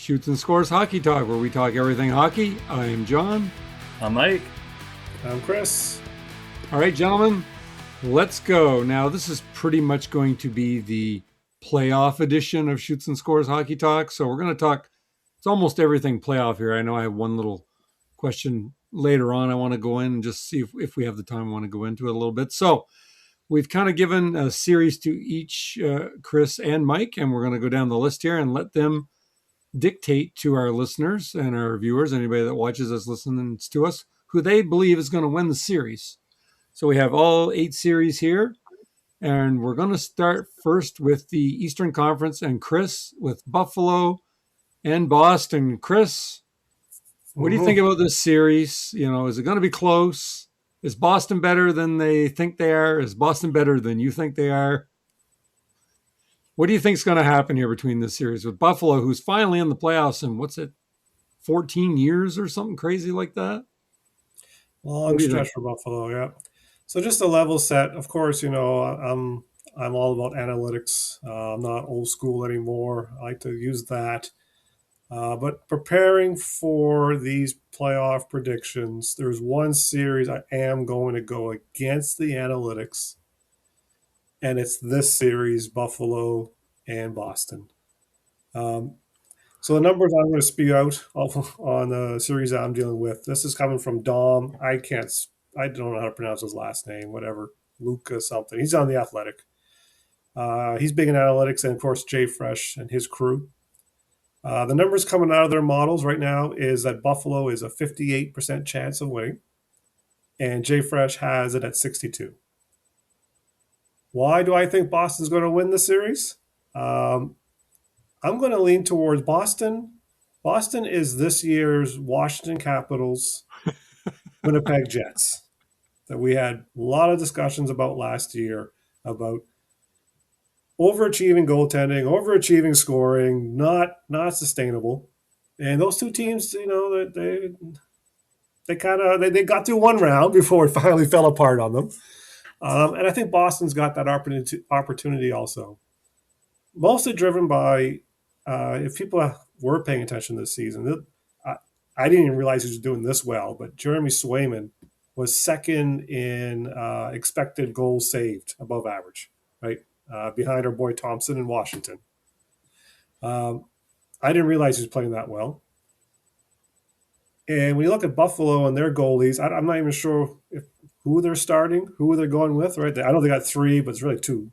Shoots and Scores Hockey Talk, where we talk everything hockey. I am John. I'm Mike. I'm Chris. All right, gentlemen, let's go. Now, this is pretty much going to be the playoff edition of Shoots and Scores Hockey Talk. So we're going to talk, it's almost everything playoff here. I know I have one little question later on I want to go in and just see if we have the time, I want to go into it a little bit. So we've kind of given a series to each, Chris and Mike, and we're going to go down the list here and let them dictate to our listeners and our viewers, anybody that watches us, listens to us, who they believe is going to win the series. So we have all 8 series here, and we're going to start first with the Eastern Conference, and Chris with Buffalo and Boston. Chris, what do you think about this series? You know, is it going to be close? Is Boston better than they think they are? Is Boston better than you think they are? What do you think is going to happen here between this series with Buffalo, who's finally in the playoffs in, 14 years or something crazy like that? Long stretch for Buffalo, yeah. So just a level set. Of course, you know, I'm all about analytics. I'm not old school anymore. I like to use that. But preparing for these playoff predictions, there's one series I am going to go against the analytics, and it's this series, Buffalo and Boston. So the numbers I'm going to spew out on the series I'm dealing with. This is coming from Dom. I don't know how to pronounce his last name, whatever. Luca something. He's on The Athletic. He's big in analytics, and of course, Jay Fresh and his crew. The numbers coming out of their models right now is that Buffalo is a 58% chance of winning, and Jay Fresh has it at 62. Why do I think Boston's going to win the series? I'm going to lean towards Boston. Boston is this year's Washington Capitals, Winnipeg Jets, that we had a lot of discussions about last year about overachieving goaltending, overachieving scoring, not sustainable. And those two teams, you know, they got through one round before it finally fell apart on them. And I think Boston's got that opportunity also. Mostly driven by, if people were paying attention this season, I didn't even realize he was doing this well, but Jeremy Swayman was second in expected goals saved above average, right? Behind our boy Thompson in Washington. I didn't realize he was playing that well. And when you look at Buffalo and their goalies, I'm not even sure who they're starting, who they're going with, right? I know they got 3, but it's really 2.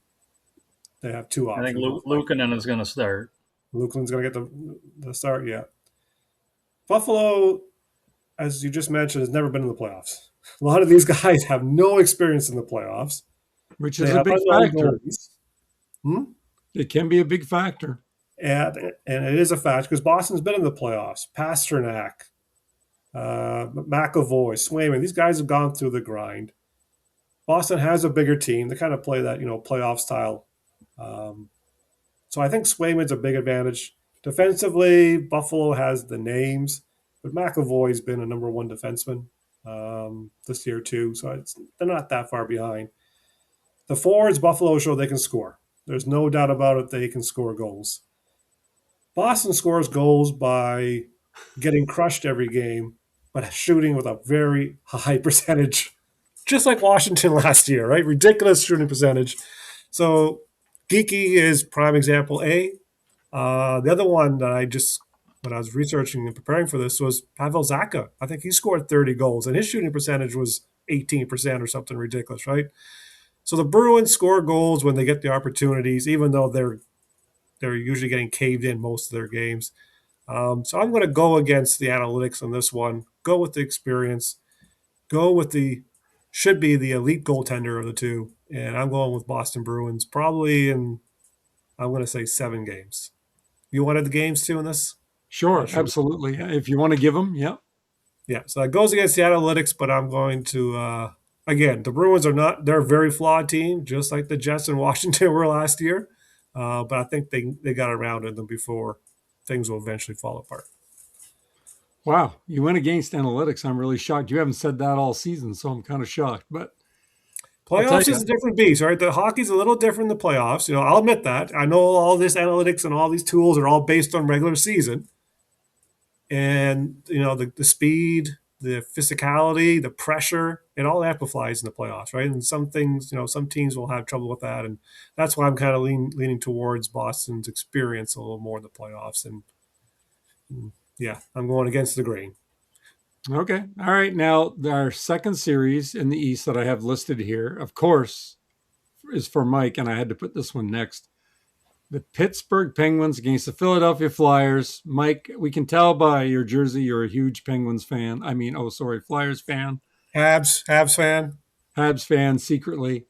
They have 2 options. I think Luukkonen is going to start. Luukkonen's going to get the start, yeah. Buffalo, as you just mentioned, has never been in the playoffs. A lot of these guys have no experience in the playoffs. Which is a big factor. It can be a big factor. And it is a factor because Boston's been in the playoffs. Pasternak, McAvoy, Swayman, these guys have gone through the grind. Boston has a bigger team. They kind of play that, playoff style. So I think Swayman's a big advantage. Defensively, Buffalo has the names, but McAvoy's been a number 1 defenseman this year too, so they're not that far behind. The forwards, Buffalo show they can score. There's no doubt about it, they can score goals. Boston scores goals by getting crushed every game, but shooting with a very high percentage, just like Washington last year, right? Ridiculous shooting percentage. So Geeky is prime example A. The other one that when I was researching and preparing for this was Pavel Zacha. I think he scored 30 goals, and his shooting percentage was 18% or something ridiculous, right? So the Bruins score goals when they get the opportunities, even though they're usually getting caved in most of their games. So I'm going to go against the analytics on this one, go with the experience, go with should be the elite goaltender of the two, and I'm going with Boston Bruins probably in, I'm going to say 7 games. You wanted the games too in this? Sure, absolutely. If you want to give them, yeah. Yeah, so that goes against the analytics, but I'm going to, again, the Bruins they're a very flawed team, just like the Jets in Washington were last year. But I think they got around in them before things will eventually fall apart. Wow, you went against analytics. I'm really shocked. You haven't said that all season, so I'm kind of shocked. But playoffs is a different beast, right? The hockey's a little different than the playoffs. I'll admit that. I know all this analytics and all these tools are all based on regular season. And, the speed, the physicality, the pressure, it all amplifies in the playoffs, right? And some things, some teams will have trouble with that. And that's why I'm kind of leaning towards Boston's experience a little more in the playoffs. And yeah, I'm going against the grain. Okay. All right. Now, our second series in the East that I have listed here, of course, is for Mike, and I had to put this one next. The Pittsburgh Penguins against the Philadelphia Flyers. Mike, we can tell by your jersey you're a huge Penguins fan. Flyers fan. Habs fan. Habs fan secretly.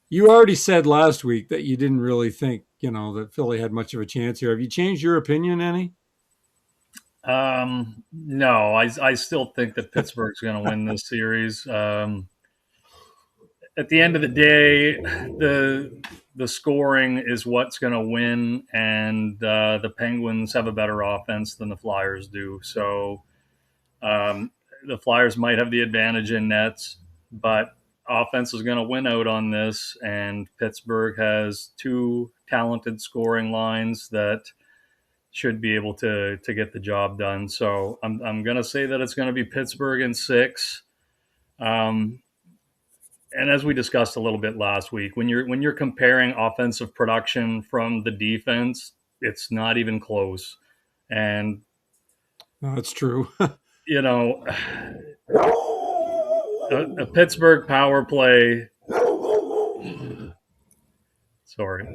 You already said last week that you didn't really think, that Philly had much of a chance here. Have you changed your opinion any? No, I still think that Pittsburgh's going to win this series. At the end of the day, the scoring is what's going to win, and the Penguins have a better offense than the Flyers do. So the Flyers might have the advantage in nets, but offense is going to win out on this, and Pittsburgh has two talented scoring lines that should be able to get the job done. So I'm going to say that it's going to be Pittsburgh in 6. And as we discussed a little bit last week, when you're comparing offensive production from the defense, it's not even close. And No, that's true. A Pittsburgh power play. Sorry.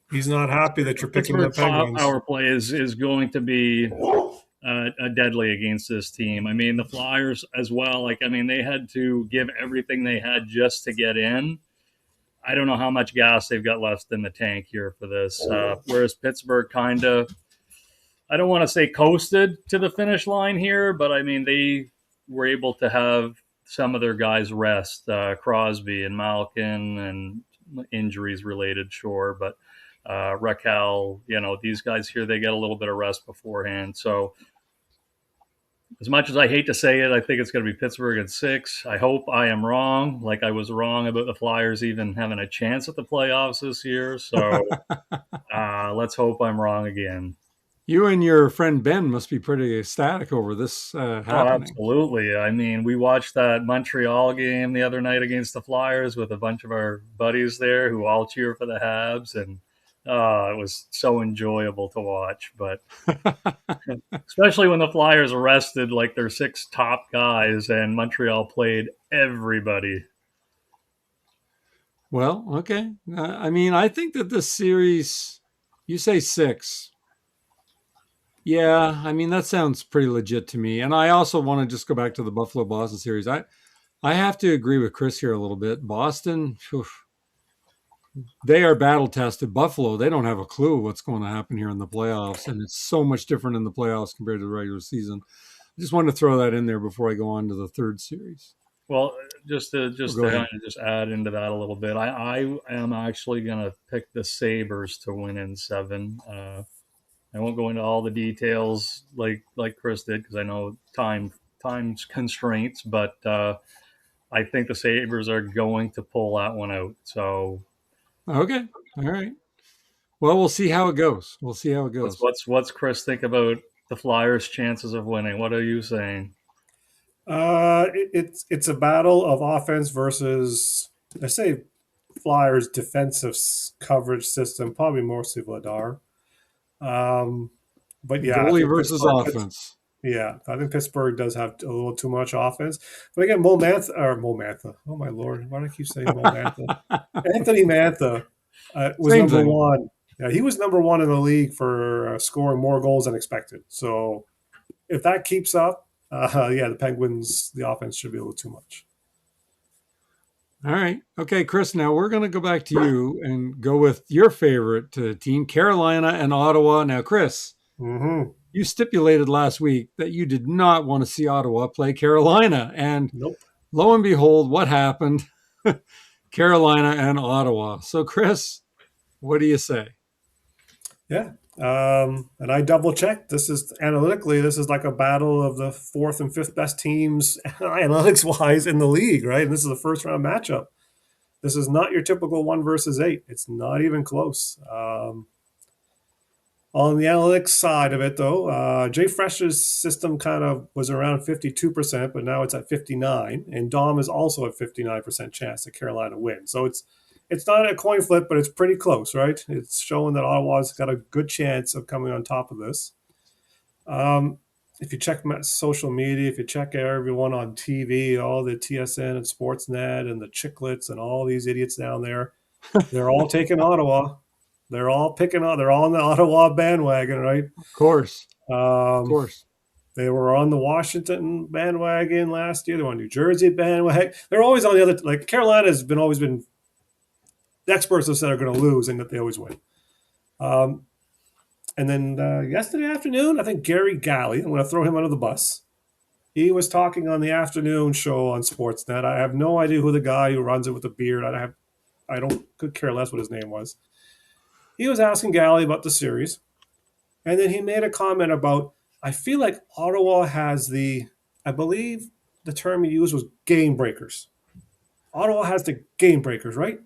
He's not happy that you're picking the Penguins. Power play is going to be deadly against this team. I mean, the Flyers as well. They had to give everything they had just to get in. I don't know how much gas they've got left in the tank here for this. Whereas Pittsburgh kind of, I don't want to say coasted to the finish line here, but they were able to have some of their guys rest, Crosby and Malkin, and injuries related, sure, but Raquel, these guys here, they get a little bit of rest beforehand. So as much as I hate to say it, I think it's going to be Pittsburgh in 6. I hope I am wrong. Like I was wrong about the Flyers even having a chance at the playoffs this year. So let's hope I'm wrong again. You and your friend Ben must be pretty ecstatic over this happening. Oh, absolutely. We watched that Montreal game the other night against the Flyers with a bunch of our buddies there who all cheer for the Habs, and it was so enjoyable to watch. But especially when the Flyers arrested like their 6 top guys and Montreal played everybody. Well, okay. I think that this series, you say 6. Yeah, that sounds pretty legit to me. And I also want to just go back to the Buffalo-Boston series. I have to agree with Chris here a little bit. Boston, they are battle-tested. Buffalo, they don't have a clue what's going to happen here in the playoffs, and it's so much different in the playoffs compared to the regular season. I just wanted to throw that in there before I go on to the third series. Well, just to add into that a little bit, I am actually going to pick the Sabres to win in 7. I won't go into all the details like Chris did because I know time's constraints, but I think the Sabres are going to pull that one out. So, okay, all right. Well, we'll see how it goes. What's Chris think about the Flyers' chances of winning? What are you saying? It's a battle of offense versus, I say, Flyers' defensive coverage system, probably mostly Vladar. But yeah, goalie versus offense. Yeah, I think Pittsburgh does have a little too much offense. But again, Mo Mantha. Oh my lord, why do I keep saying Mo Mantha? Anthony Mantha was Same number thing. 1. Yeah, he was number 1 in the league for scoring more goals than expected. So if that keeps up, the Penguins, the offense should be a little too much. All right. Okay, Chris, now we're going to go back to you and go with your favorite team, Carolina and Ottawa. Now, Chris, you stipulated last week that you did not want to see Ottawa play Carolina. And Lo and behold, what happened? Carolina and Ottawa. So, Chris, what do you say? Yeah. And I double checked. This is like a battle of the 4th and 5th best teams analytics wise in the league, right? And this is a first round matchup. This is not your typical 1 versus 8. It's not even close. On the analytics side of it, though, Jay Fresh's system kind of was around 52%, but now it's at 59, and Dom is also at 59% chance that Carolina wins. So it's not a coin flip, but it's pretty close, right? It's showing that Ottawa's got a good chance of coming on top of this. If you check my social media, if you check everyone on TV, all the TSN and Sportsnet and the Chicklets and all these idiots down there, they're all taking Ottawa. They're all picking on. They're all on the Ottawa bandwagon, right? Of course. Of Um, course. they were on the Washington bandwagon last year. They were on New Jersey bandwagon. They're always on the other. Like Carolina has been always been. The experts have said are going to lose and that they always win. And then yesterday afternoon, I think Gary Galley. I'm going to throw him under the bus. He was talking on the afternoon show on Sportsnet. I have no idea who the guy who runs it with the beard. I don't could care less what his name was. He was asking Galley about the series, and then he made a comment about, I feel like Ottawa has I believe the term he used was game breakers. Ottawa has the game breakers, right?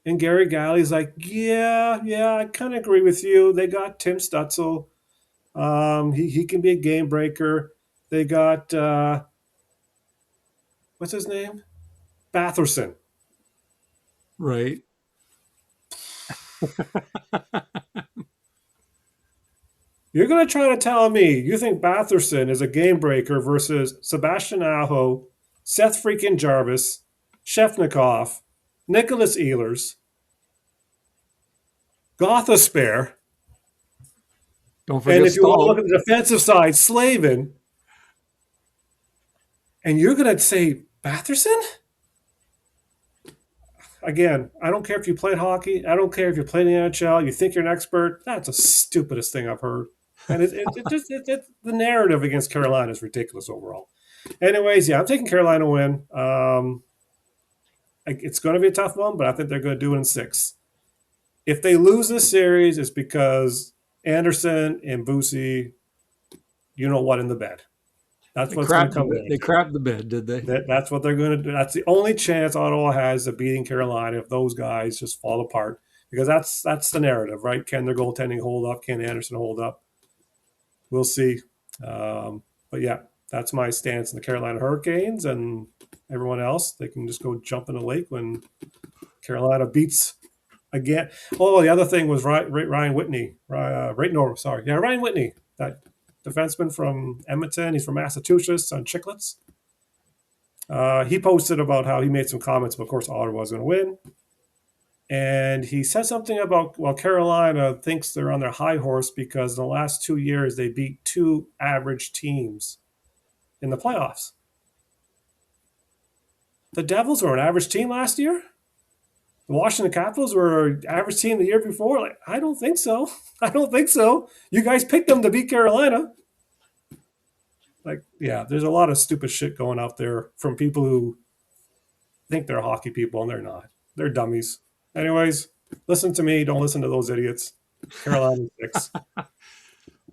And Gary Galley's like, yeah, I kind of agree with you. They got Tim Stutzel. He can be a game breaker. They got, what's his name? Batherson. Right. You're going to try to tell me you think Batherson is a game breaker versus Sebastian Aho, Seth freaking Jarvis, Shefnikov, Nicholas Ehlers, Gothaspare, Don't forget and if you want to Stahl. look at the defensive side, Slavin, and you're going to say Batherson? Again, I don't care if you played hockey. I don't care if you played in the NHL. You think you're an expert. That's the stupidest thing I've heard. And the narrative against Carolina is ridiculous overall. Anyways, yeah, I'm taking Carolina win. It's going to be a tough one, but I think they're going to do it in 6. If they lose this series, it's because Anderson and Boosie, you know what, in the bed. That's what's going to come down. They crapped the bed, did they? That's what they're going to do. That's the only chance Ottawa has of beating Carolina if those guys just fall apart. Because that's the narrative, right? Can their goaltending hold up? Can Anderson hold up? We'll see. But yeah, that's my stance in the Carolina Hurricanes, and everyone else, they can just go jump in the lake when Carolina beats again. Oh, the other thing was Ryan Whitney. Ryan Whitney, that defenseman from Edmonton. He's from Massachusetts on Chicklets. He posted about how he made some comments, but of course Ottawa's going to win. And he said something about, well, Carolina thinks they're on their high horse because in the last 2 years they beat 2 average teams in the playoffs. The Devils were an average team last year? The Washington Capitals were an average team the year before? Like, I don't think so. I don't think so. You guys picked them to beat Carolina. Like, yeah, there's a lot of stupid shit going out there from people who think they're hockey people and they're not. They're dummies. Anyways, listen to me. Don't listen to those idiots. Carolina 6.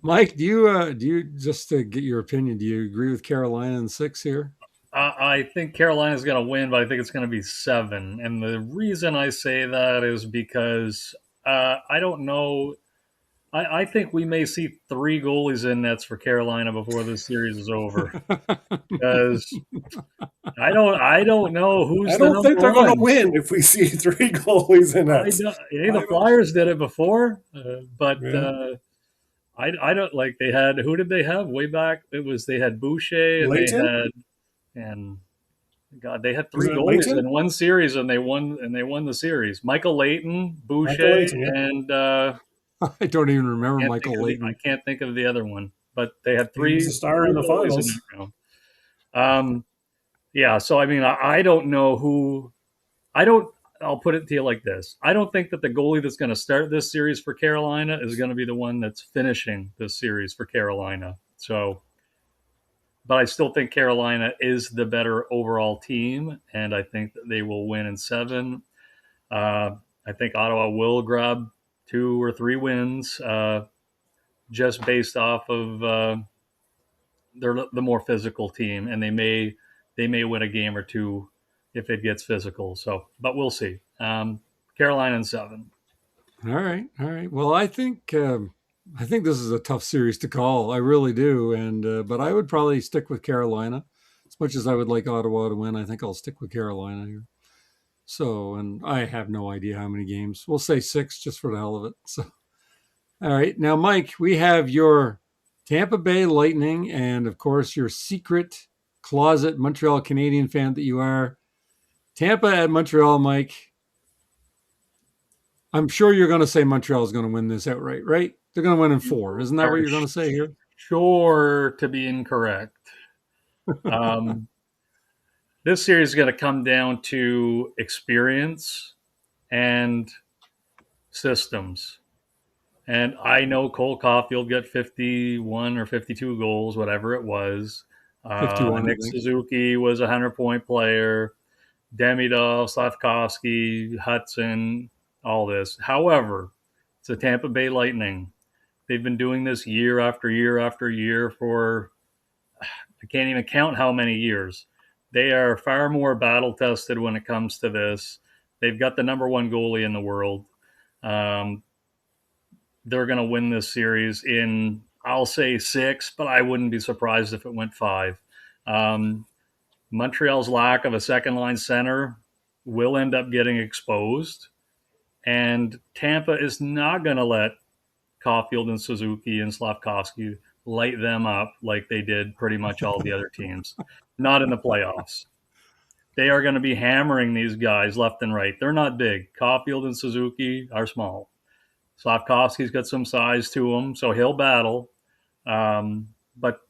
Mike, do you just to get your opinion? Do you agree with Carolina in 6 here? I think Carolina's going to win, but I think it's going to be 7. And the reason I say that is because I don't know. I think we may see 3 goalies in nets for Carolina before this series is over. Because I don't know who's. I don't think they're going to win if we see 3 goalies in nets. The Flyers did it before, but Yeah. I don't like. They had, who did they have way back? They had Boucher and Leighton? they had 3 Was it goalies Leighton? in one series and they won the series. Michael Leighton, Boucher, Leighton, yeah. and I don't even remember can't Michael think of Leighton. I can't think of the other one, but they had He 3 was the star in the goalies finals. that round. Yeah, so I mean, I don't know who. I'll put it to you like this: I don't think that the goalie that's going to start this series for Carolina is going to be the one that's finishing this series for Carolina. So, but I still think Carolina is the better overall team, and I think that they will win in 7. I think Ottawa will grab 2 or 3 wins, just based off of they're the more physical team, and they may win a game or 2 if it gets physical. So, but we'll see. Carolina in 7. All right. Well, I think I think this is a tough series to call. I really do, and but I would probably stick with Carolina. As much as I would like Ottawa to win, I think I'll stick with Carolina here. So, and I have no idea how many games. We'll say 6 just for the hell of it. So, all right. Now, Mike, we have your Tampa Bay Lightning and, of course, your secret closet Montreal Canadian fan that you are. Tampa at Montreal, Mike. I'm sure you're going to say Montreal is going to win this outright, right? They're going to win in 4. Isn't that what you're going to say here? Sure to be incorrect. This series is going to come down to experience and systems. And I know Cole Caulfield got 51 or 52 goals, whatever it was. 51, Nick Suzuki was a 100-point player. Demidov, Slavkovsky, Hudson, all this. However, it's the Tampa Bay Lightning. They've been doing this year after year after year for, I can't even count how many years. They are far more battle tested when it comes to this. They've got the number one goalie in the world. They're going to win this series in, I'll say 6, but I wouldn't be surprised if it went 5. Montreal's lack of a second line center will end up getting exposed. And Tampa is not going to let Caulfield and Suzuki and Slavkovsky light them up like they did pretty much all the other teams. Not in the playoffs. They are going to be hammering these guys left and right. They're not big. Caulfield and Suzuki are small. Slavkovsky's got some size to him, so he'll battle. But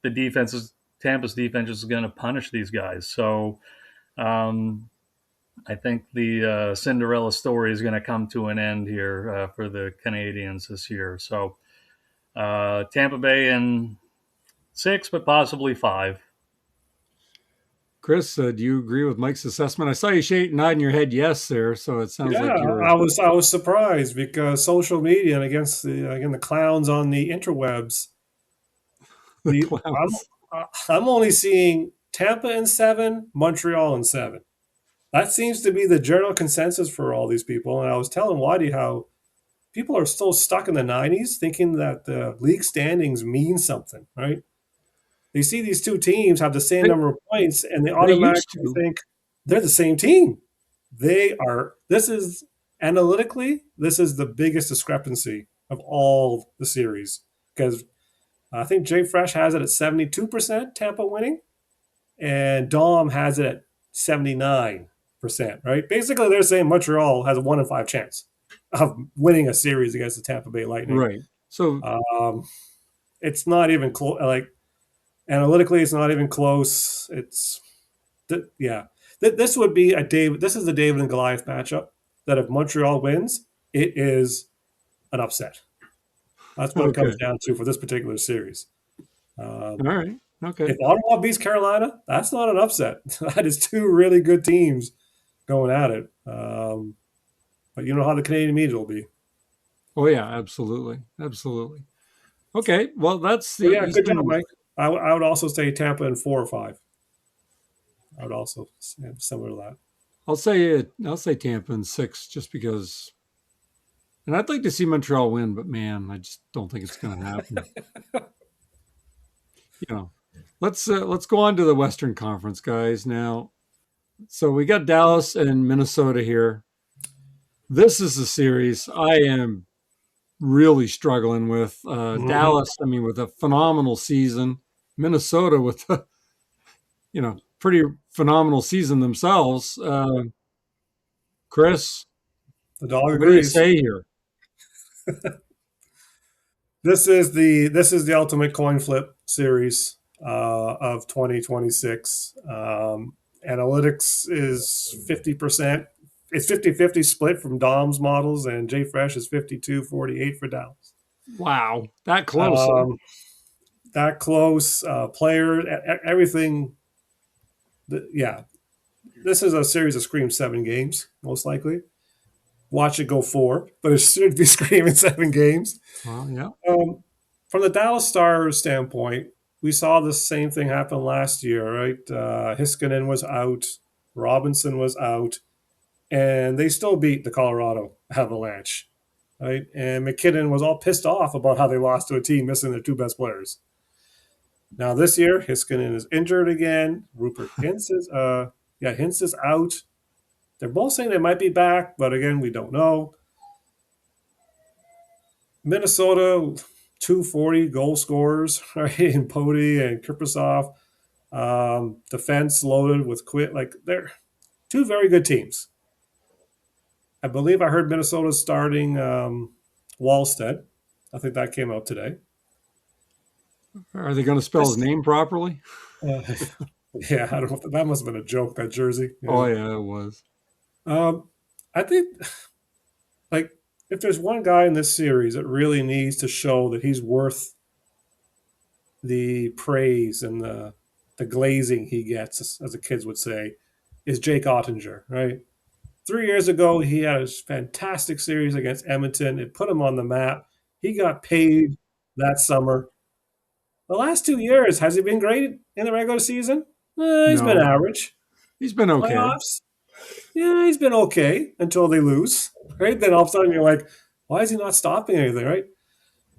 the defense is Tampa's defense is going to punish these guys. So I think the Cinderella story is going to come to an end here for the Canadians this year. So Tampa Bay in 6, but possibly 5. Chris, do you agree with Mike's assessment? I saw you nodding your head yes there, so it sounds like you're. I was surprised because social media and against the clowns on the interwebs. I'm only seeing Tampa in 7, Montreal in 7. That seems to be the general consensus for all these people. And I was telling Waddy how people are still stuck in the 90s thinking that the league standings mean something, right? They see these two teams have the same number of points and they automatically think they're the same team. Analytically, this is the biggest discrepancy of all the series because I think Jay Fresh has it at 72% Tampa winning and Dom has it at 79%, right? Basically, they're saying Montreal has a 1 in 5 chance of winning a series against the Tampa Bay Lightning. Right. So it's not even close. Like analytically, it's not even close. This would be this is the David and Goliath matchup that if Montreal wins, it is an upset. That's what it comes down to for this particular series. All right. Okay. If Ottawa beats Carolina, that's not an upset. That is 2 really good teams going at it. But you know how the Canadian media will be. Oh, yeah, absolutely. Absolutely. Okay. Well, that's the. Good job, Mike. I would also say Tampa in 4 or 5. I would also say similar to that. I'll say Tampa in 6 just because. And I'd like to see Montreal win, but man, I just don't think it's going to happen. Let's go on to the Western Conference, guys. Now, so we got Dallas and Minnesota here. This is a series I am really struggling with. Dallas, I mean, with a phenomenal season. Minnesota with a, pretty phenomenal season themselves. Chris, the dog agrees. What do you say here? This is the ultimate coin flip series of 2026. Analytics is 50%. It's 50-50 split from Dom's models, and Jay Fresh is 52-48 for Dallas. Wow, that close. That close. Player, everything. This is a series that screams 7 games, most likely. Watch it go 4, but it should be screaming 7 games. Well, yeah. From the Dallas Stars standpoint, we saw the same thing happen last year, right? Heiskanen was out, Robinson was out, and they still beat the Colorado Avalanche. right? And McKinnon was all pissed off about how they lost to a team missing their two best players. Now this year, Heiskanen is injured again. Rupert Hintz is out. They're both saying they might be back, but again, we don't know. Minnesota, 240 goal scorers, right? In Pody and Kaprizov. Defense loaded with quit. Like, they're two very good teams. I believe I heard Minnesota starting Wallstead. I think that came out today. Are they going to spell his name properly? Yeah, I don't know. That must have been a joke, that jersey. Yeah. Oh, yeah, it was. I think, like, if there's one guy in this series that really needs to show that he's worth the praise and the glazing he gets, as the kids would say, is Jake Ottinger, right? 3 years ago, he had a fantastic series against Edmonton. It put him on the map. He got paid that summer. The last 2 years, has he been great in the regular season? He's been average. He's been okay. Playoffs? Yeah, he's been okay until they lose, right? Then all of a sudden you're like, why is he not stopping anything, right?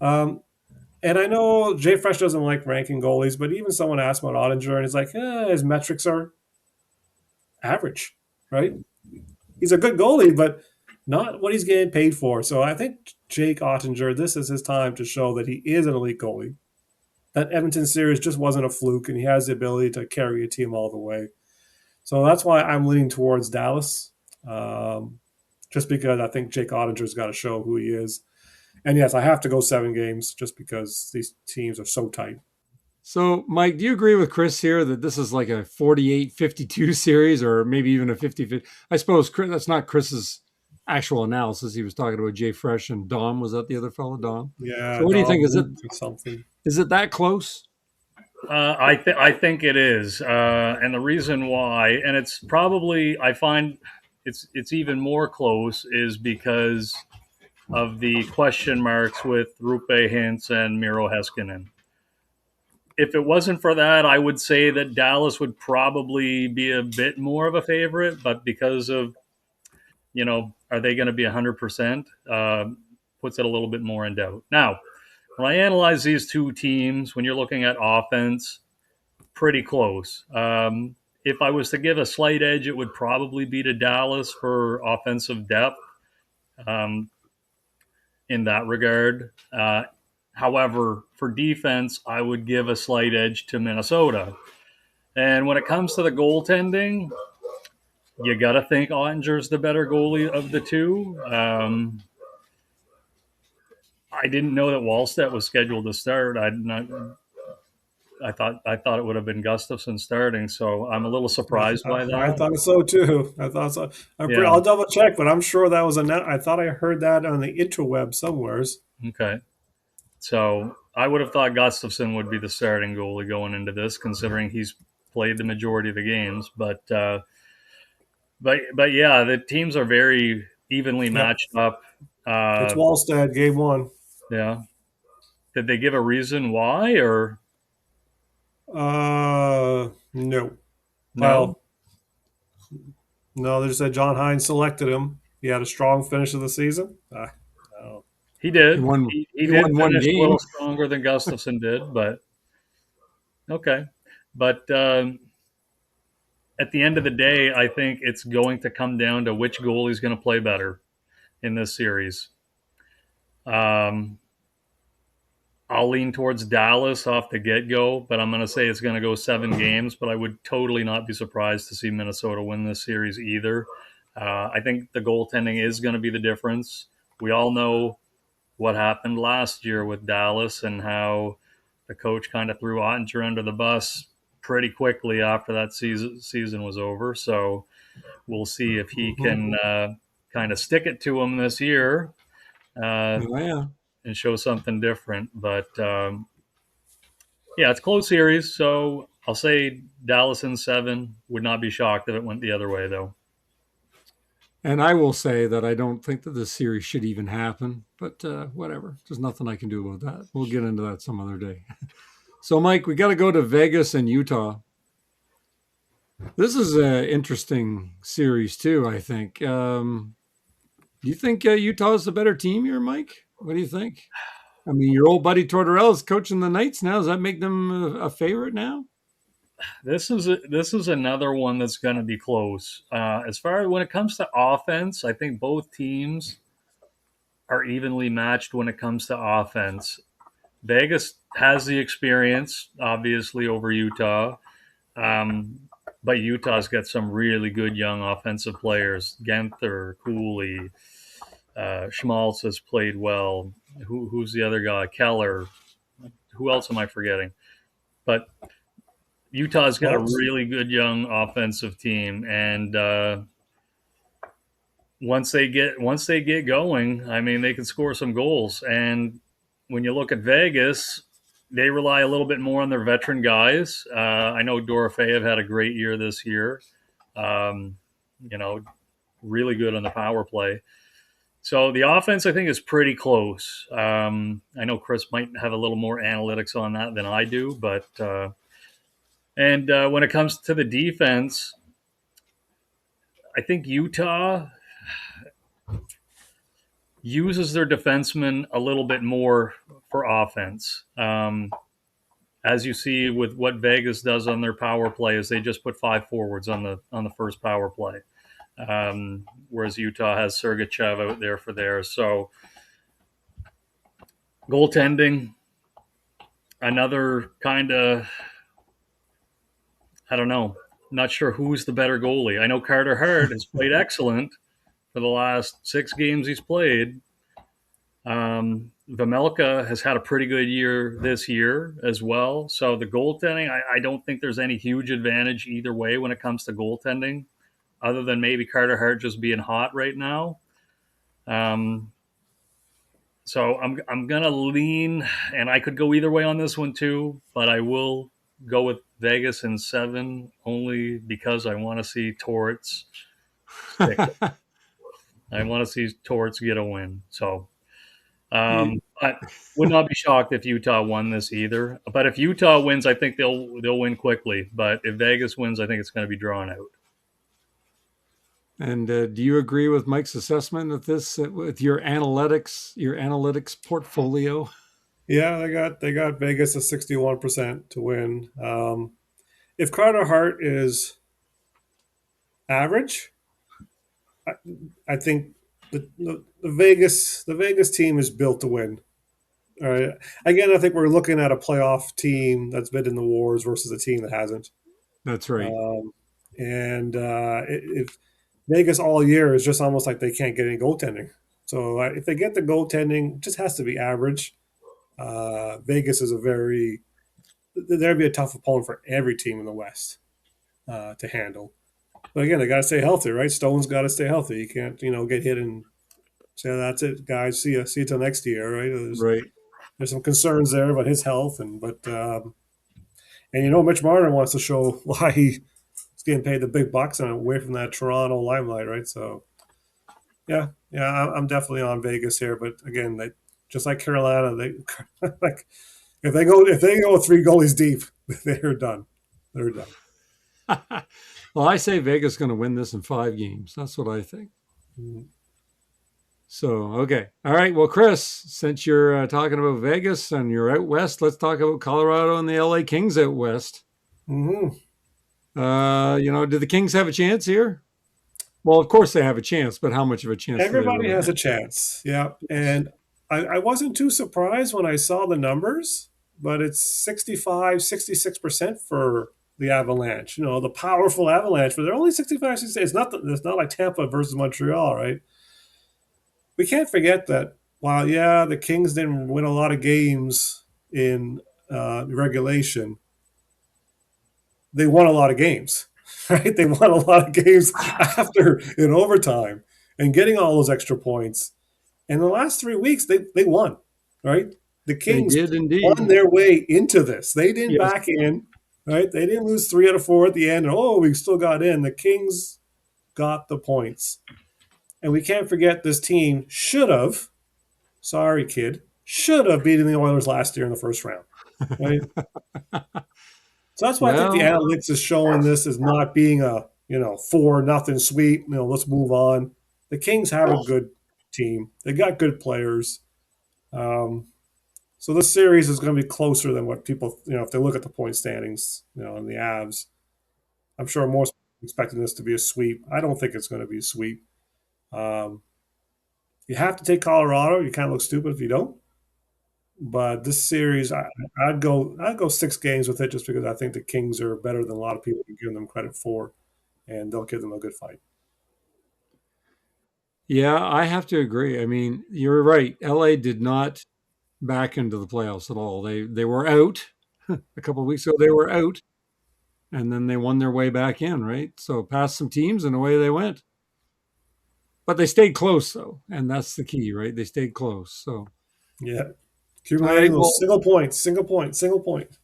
And I know Jay Fresh doesn't like ranking goalies, but even someone asked about Ottinger, and he's like, his metrics are average, right? He's a good goalie, but not what he's getting paid for. So I think Jake Ottinger, this is his time to show that he is an elite goalie. That Edmonton series just wasn't a fluke, and he has the ability to carry a team all the way. So that's why I'm leaning towards Dallas, just because I think Jake Ottinger's got to show who he is. And yes, I have to go 7 games just because these teams are so tight. So, Mike, do you agree with Chris here that this is like a 48-52 series, or maybe even a 50-50? I suppose that's not Chris's actual analysis. He was talking about Jay Fresh and Dom. Was that the other fellow, Dom? Yeah. So what do you think? Is it that close? I think it is, and the reason why, and it's probably, I find it's even more close, is because of the question marks with Rupe Hintz and Miro Heiskanen. If it wasn't for that, I would say that Dallas would probably be a bit more of a favorite, but because of, are they going to be 100%, puts it a little bit more in doubt. Now, when I analyze these two teams, when you're looking at offense, pretty close. If I was to give a slight edge, it would probably be to Dallas for offensive depth in that regard. However, for defense, I would give a slight edge to Minnesota. And when it comes to the goaltending, you got to think Ottinger's the better goalie of the two. I didn't know that Wallstedt was scheduled to start. I thought it would have been Gustafsson starting, so I'm a little surprised by that. I thought so too. I'll double check, but I'm sure that was I thought I heard that on the interweb somewheres. Okay, so I would have thought Gustafsson would be the starting goalie going into this, considering he's played the majority of the games. But yeah, the teams are very evenly matched up. It's Wallstedt, game 1. Yeah. Did they give a reason why, or? No. Well, no, they just said John Hines selected him. He had a strong finish of the season. No. He did. He did won finish a little stronger than Gustafsson did, but okay. But at the end of the day, I think it's going to come down to which goalie is going to play better in this series. I'll lean towards Dallas off the get-go, but I'm going to say it's going to go 7 games, but I would totally not be surprised to see Minnesota win this series either. I think the goaltending is going to be the difference. We all know what happened last year with Dallas and how the coach kind of threw Ottinger under the bus pretty quickly after that season was over. So we'll see if he can kind of stick it to him this year. And show something different. But, yeah, it's a close series, so I'll say Dallas in 7. Would not be shocked if it went the other way, though. And I will say that I don't think that this series should even happen, but whatever. There's nothing I can do about that. We'll get into that some other day. So, Mike, we got to go to Vegas and Utah. This is an interesting series, too, I think. Do you think Utah is the better team here, Mike? What do you think? I mean, your old buddy Tortorella is coaching the Knights now. Does that make them a favorite now? This is another one that's going to be close. As far as when it comes to offense, I think both teams are evenly matched when it comes to offense. Vegas has the experience, obviously, over Utah. Um, but Utah's got some really good young offensive players. Genther, Cooley, Schmaltz has played well. Who's the other guy? Keller. Who else am I forgetting? But Utah's got a really good young offensive team, and once they get going, I mean, they can score some goals. And when you look at Vegas, they rely a little bit more on their veteran guys. I know Dorofeyev had a great year this year. You know, really good on the power play. So the offense, I think, is pretty close. I know Chris might have a little more analytics on that than I do, but when it comes to the defense, I think Utah uses their defensemen a little bit more for offense. As you see with what Vegas does on their power play, is they just put 5 forwards on the first power play, whereas Utah has Sergachev out there for theirs. So goaltending, another kind of, I don't know, not sure who's the better goalie. I know Carter Hart has played excellent for the last 6 games he's played. Vejmelka has had a pretty good year this year as well. So the goaltending, I don't think there's any huge advantage either way when it comes to goaltending, other than maybe Carter Hart just being hot right now. So I'm gonna lean, and I could go either way on this one too, but I will go with Vegas in 7 only because I want to see Torts stick. I want to see Torts get a win. So, I would not be shocked if Utah won this either. But if Utah wins, I think they'll win quickly. But if Vegas wins, I think it's going to be drawn out. And do you agree with Mike's assessment of this with your analytics portfolio? Yeah, they got Vegas at 61% to win. If Carter Hart is average, I think the Vegas team is built to win. All right. Again, I think we're looking at a playoff team that's been in the wars versus a team that hasn't. That's right. If Vegas all year is just almost like they can't get any goaltending. So if they get the goaltending, it just has to be average. Vegas is there'd be a tough opponent for every team in the West to handle. But again, they got to stay healthy, right? Stone's got to stay healthy. You can't, get hit and say, "That's it, guys. See you till next year," right? There's some concerns there about his health, Mitch Marner wants to show why he's getting paid the big bucks and away from that Toronto limelight, right? So, yeah, I'm definitely on Vegas here. But again, just like Carolina, they like if they go 3 goalies deep, they're done. They're done. Well, I say Vegas is going to win this in 5 games. That's what I think. Mm-hmm. So, okay. All right. Well, Chris, since you're talking about Vegas and you're out west, let's talk about Colorado and the LA Kings out west. Mm-hmm. Do the Kings have a chance here? Well, of course they have a chance, but how much of a chance? Everybody has a chance. Yeah. And I wasn't too surprised when I saw the numbers, but it's 66% for the Avalanche, the powerful Avalanche, but they're only 65. It's not like Tampa versus Montreal, right? We can't forget that while, the Kings didn't win a lot of games in regulation, they won a lot of games, right? They won a lot of games after in overtime and getting all those extra points. And the last 3 weeks, they won, right? The Kings won their way into this. They didn't back in. Right? They didn't lose 3 out of 4 at the end. And, we still got in. The Kings got the points. And we can't forget this team should have beaten the Oilers last year in the first round. Right? So that's why I think the analytics is showing this as not being a, 4-0 sweep. Let's move on. The Kings have a good team. They got good players. So this series is going to be closer than what people, if they look at the point standings, and the Avs. I'm sure most people expecting this to be a sweep. I don't think it's going to be a sweep. Um, you have to take Colorado. You kind of look stupid if you don't. But this series, I'd go 6 games with it just because I think the Kings are better than a lot of people are giving them credit for, and they'll give them a good fight. Yeah, I have to agree. I mean, you're right. LA did not back into the playoffs at all. They were out a couple of weeks ago. They were out, and then they won their way back in, right? So past some teams and away they went. But they stayed close though, and that's the key, right? They stayed close. So Yeah, all right, accumulating those well, single point.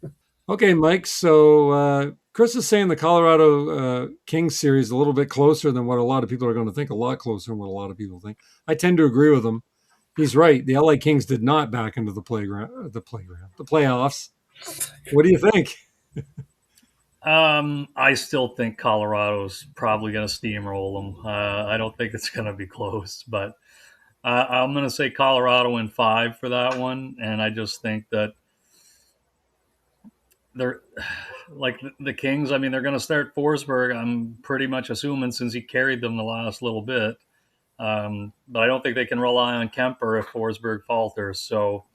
okay, Mike. So Chris is saying the Colorado Kings series is a little bit closer than what a lot of people are going to think. A lot closer than what a lot of people think. I tend to agree with him. He's right. The LA Kings did not back into the playoffs. What do you think? I still think Colorado's probably going to steamroll them. I don't think it's going to be close, but I'm going to say Colorado in 5 for that one. And I just think that they're like the Kings. I mean, they're going to start Forsberg. I'm pretty much assuming since he carried them the last little bit. But I don't think they can rely on Kemper if Forsberg falters. So,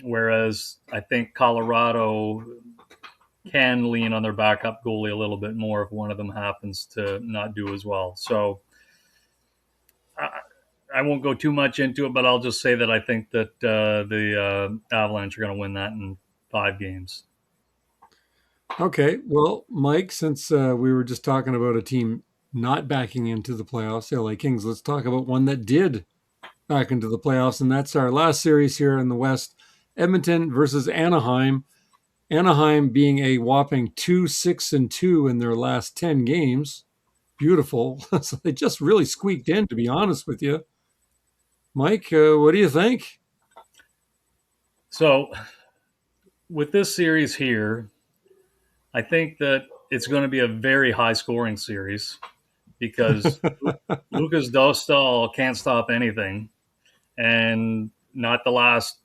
whereas I think Colorado can lean on their backup goalie a little bit more if one of them happens to not do as well. So I won't go too much into it, but I'll just say that I think that the Avalanche are going to win that in 5 games. Okay, well, Mike, since we were just talking about a team not backing into the playoffs, the LA Kings, let's talk about one that did back into the playoffs, and that's our last series here in the West, Edmonton versus Anaheim. Anaheim being a whopping 2-6-2 in their last 10 games. Beautiful. So they just really squeaked in, to be honest with you. Mike, what do you think? So with this series here, I think that it's going to be a very high scoring series because Lucas Dostal can't stop anything, and not the last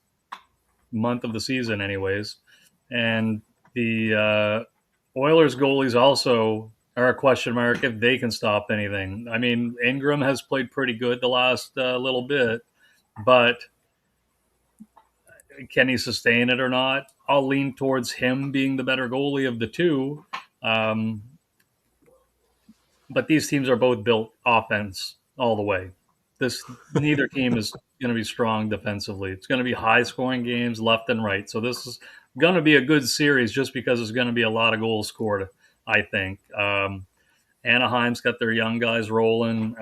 month of the season, anyways. And the Oilers goalies also are a question mark if they can stop anything. I mean, Ingram has played pretty good the last little bit, but can he sustain it or not? I'll lean towards him being the better goalie of the two. Um, but these teams are both built offense all the way. Neither team is going to be strong defensively. It's going to be high scoring games left and right. So this is going to be a good series just because there's going to be a lot of goals scored, I think. Anaheim's got their young guys rolling,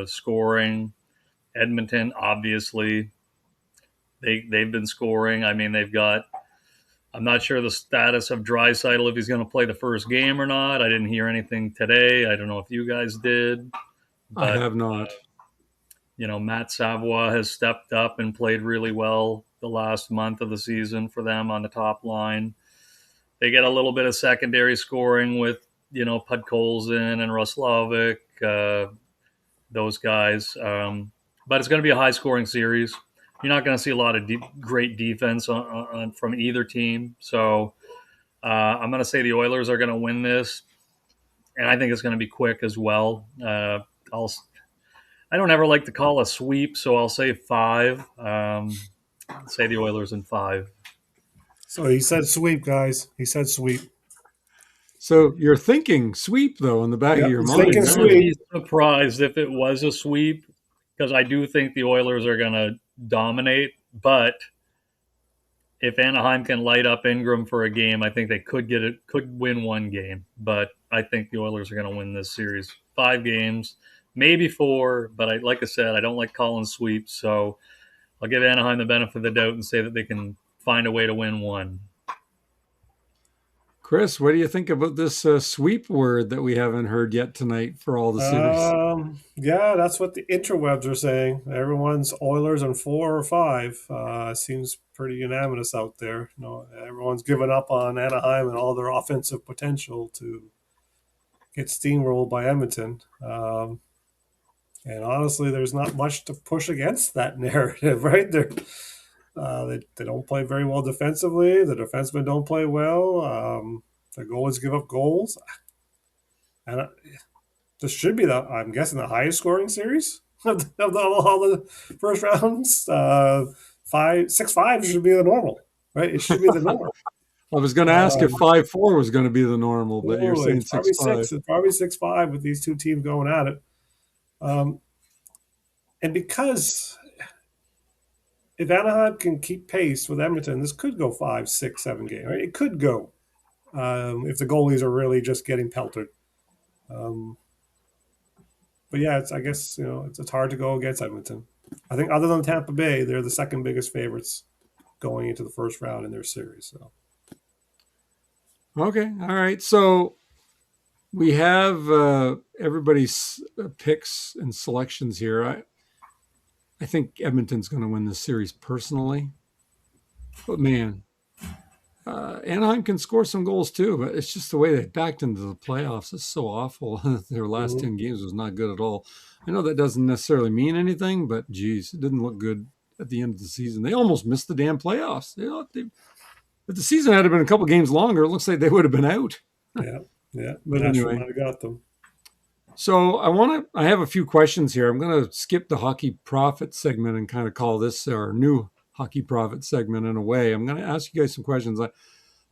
scoring. Edmonton, obviously, they've been scoring. I mean, they've got. I'm not sure the status of Draisaitl, if he's going to play the first game or not. I didn't hear anything today. I don't know if you guys did. I But have not. Matt Savoie has stepped up and played really well the last month of the season for them on the top line. They get a little bit of secondary scoring with, Podkolzin and Roslovic, those guys. But it's going to be a high-scoring series. You're not going to see a lot of great defense from either team. So I'm going to say the Oilers are going to win this, and I think it's going to be quick as well. I don't ever like to call a sweep, so I'll say 5. Say the Oilers in 5. So he said sweep, guys. He said sweep. So you're thinking sweep, though, in the back of Yep, your he's mind. thinking I sweep. would be surprised if it was a sweep because I do think the Oilers are going to dominate. But if Anaheim can light up Ingram for a game, I think they could win one game. But I think the Oilers are going to win this series. 5 games, maybe 4. But like I said, I don't like calling sweeps, so I'll give Anaheim the benefit of the doubt and say that they can find a way to win one. Chris, what do you think about this sweep word that we haven't heard yet tonight for all the series? Yeah, that's what the interwebs are saying. Everyone's Oilers in 4 or 5. Seems pretty unanimous out there. Everyone's given up on Anaheim and all their offensive potential to get steamrolled by Edmonton. And honestly, there's not much to push against that narrative, right? They don't play very well defensively. The defensemen don't play well. The goalies give up goals. And this should be I'm guessing, the highest scoring series of all the first rounds. 6-5 should be the normal, right? It should be the norm. I was going to ask if 5-4 was going to be the normal, but you're saying it's probably 6-5. It's probably 6-5 with these two teams going at it. And because if Anaheim can keep pace with Edmonton, this could go 5, 6, 7 games. Right? It could go if the goalies are really just getting pelted. But yeah, I guess it's hard to go against Edmonton. I think other than Tampa Bay, they're the second biggest favorites going into the first round in their series. So. Okay, all right. So we have everybody's picks and selections here. I think Edmonton's going to win this series personally. But man, Anaheim can score some goals too, but it's just the way they backed into the playoffs. It's so awful. Their last 10 games was not good at all. I know that doesn't necessarily mean anything, but geez, it didn't look good at the end of the season. They almost missed the damn playoffs. If the season had been a couple games longer, it looks like they would have been out. Yeah. But Nashville anyway, might have got them. So I have a few questions here. I'm going to skip the hockey profit segment and kind of call this our new hockey profit segment in a way. I'm going to ask you guys some questions. I'm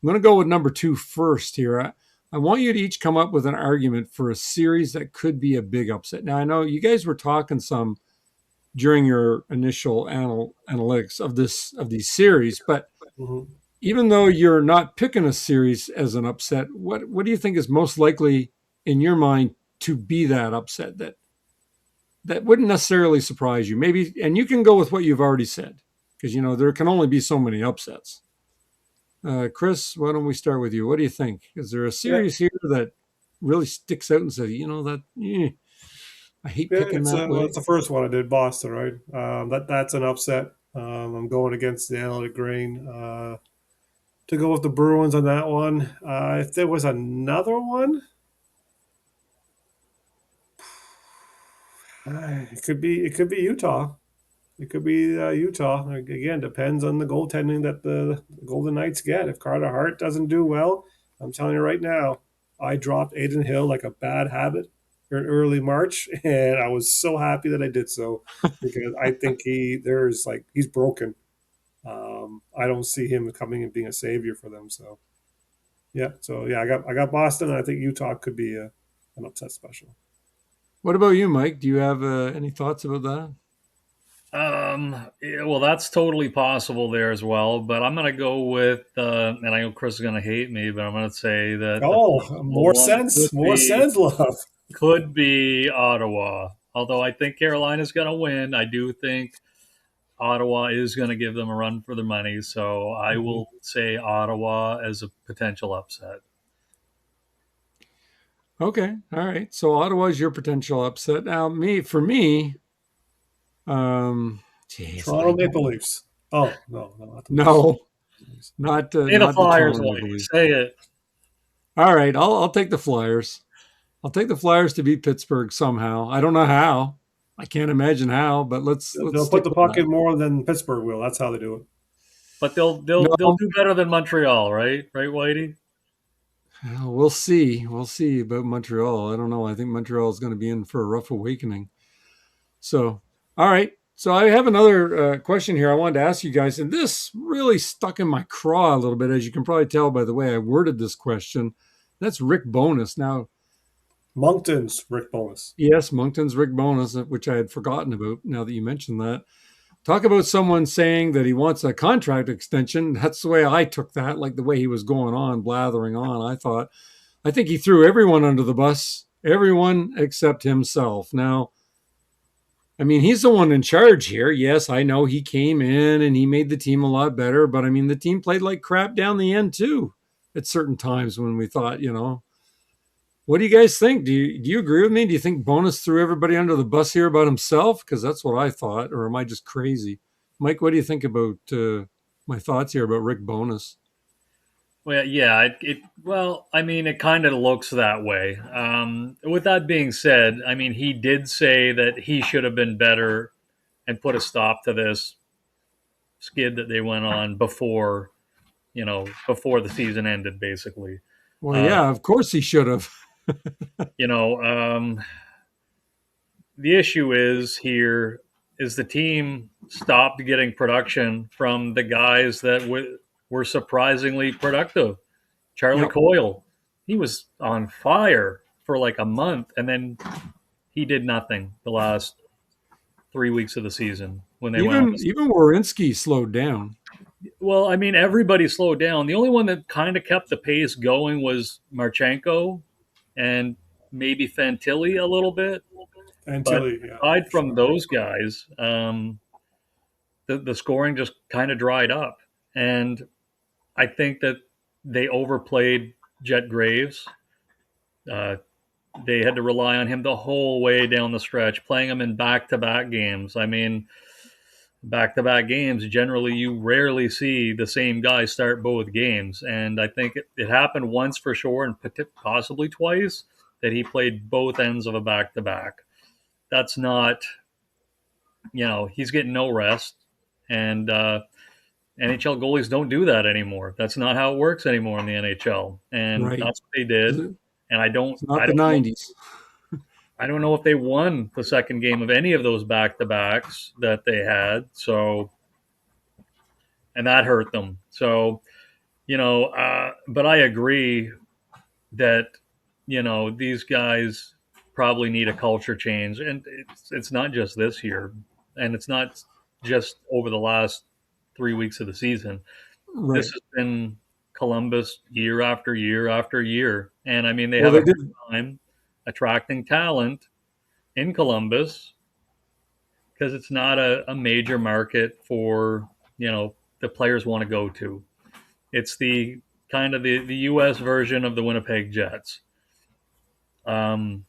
going to go with number 2 first here. I want you to each come up with an argument for a series that could be a big upset. Now, I know you guys were talking some during your initial analytics of these series, but even though you're not picking a series as an upset, what do you think is most likely in your mind to be that upset that wouldn't necessarily surprise you? Maybe, and you can go with what you've already said, because there can only be so many upsets. Chris, why don't we start with you? What do you think? Is there a series here that really sticks out and says, I hate picking that way? Well, it's the first one I did, Boston, right? That's an upset. I'm going against the analytic grain to go with the Bruins on that one. If there was another one, it could be Utah. It could be Utah. Again, depends on the goaltending that the Golden Knights get. If Carter Hart doesn't do well, I'm telling you right now, I dropped Adin Hill like a bad habit in early March, and I was so happy that I did so because I think he's broken. I don't see him coming and being a savior for them. So I got Boston, and I think Utah could be an upset special. What about you, Mike? Do you have any thoughts about that? Well, that's totally possible there as well, but I'm going to go with, and I know Chris is going to hate me, but I'm going to say that more sense, love. Could be Ottawa. Although I think Carolina's going to win, I do think Ottawa is going to give them a run for their money. So I will say Ottawa as a potential upset. Okay. All right. So Ottawa is your potential upset. Now, for me, Toronto Maple Leafs. Oh, no. Not the Flyers. Say it. All right. I'll take the Flyers. I'll take the Flyers to beat Pittsburgh somehow. I don't know how. I can't imagine how, but they'll put the puck in more than Pittsburgh will. That's how they do it. But they'll do better than Montreal, right? Right, Whitey? We'll see. We'll see about Montreal. I don't know. I think Montreal is going to be in for a rough awakening. So, all right. So I have another question here I wanted to ask you guys, and this really stuck in my craw a little bit, as you can probably tell by the way I worded this question. That's Rick Bowness. Now, Moncton's Rick Bowness. Yes, Moncton's Rick Bowness, which I had forgotten about now that you mentioned that. Talk about someone saying that he wants a contract extension. That's the way I took that, like the way he was going on, blathering on. I think he threw everyone under the bus, everyone except himself. Now, I mean, he's the one in charge here. Yes, I know he came in and he made the team a lot better, but I mean, the team played like crap down the end too at certain times when we thought, What do you guys think? Do you agree with me? Do you think Bowness threw everybody under the bus here about himself? Because that's what I thought. Or am I just crazy? Mike, what do you think about my thoughts here about Rick Bowness? Well, yeah, well, I mean, it kind of looks that way. With that being said, I mean, he did say that he should have been better and put a stop to this skid that they went on before, before the season ended, basically. Well, Uh, yeah, of course he should have. you know, the issue is here is the team stopped getting production from the guys that were surprisingly productive. Charlie Yep. Coyle, he was on fire for like a month, and then he did nothing the last 3 weeks of the season when they went on. Even Werenski slowed down. Well, I mean, everybody slowed down. The only one that kind of kept the pace going was Marchenko and maybe Fantilli a little bit. Until But yeah, aside from sure. those guys, the scoring just kind of dried up. And I think that they overplayed Jet Graves. Uh, they had to rely on him the whole way down the stretch, playing him in back to back games. I mean, back to back games, generally, you rarely see the same guy start both games. And I think it happened once for sure, and possibly twice, that he played both ends of a back to back. That's not, he's getting no rest. And NHL goalies don't do that anymore. That's not how it works anymore in the NHL. And Right. that's what they did. And It's not I the don't know, 90s. I don't know if they won the second game of any of those back to backs that they had. So, and that hurt them. So, but I agree that, these guys probably need a culture change. And it's not just this year, and it's not just over the last 3 weeks of the season. This Right. has been Columbus year after year after year. And I mean, they Well, have a they did. hard time attracting talent in Columbus because it's not a major market for, the players want to go to. It's the kind of the U.S. version of the Winnipeg Jets. Um,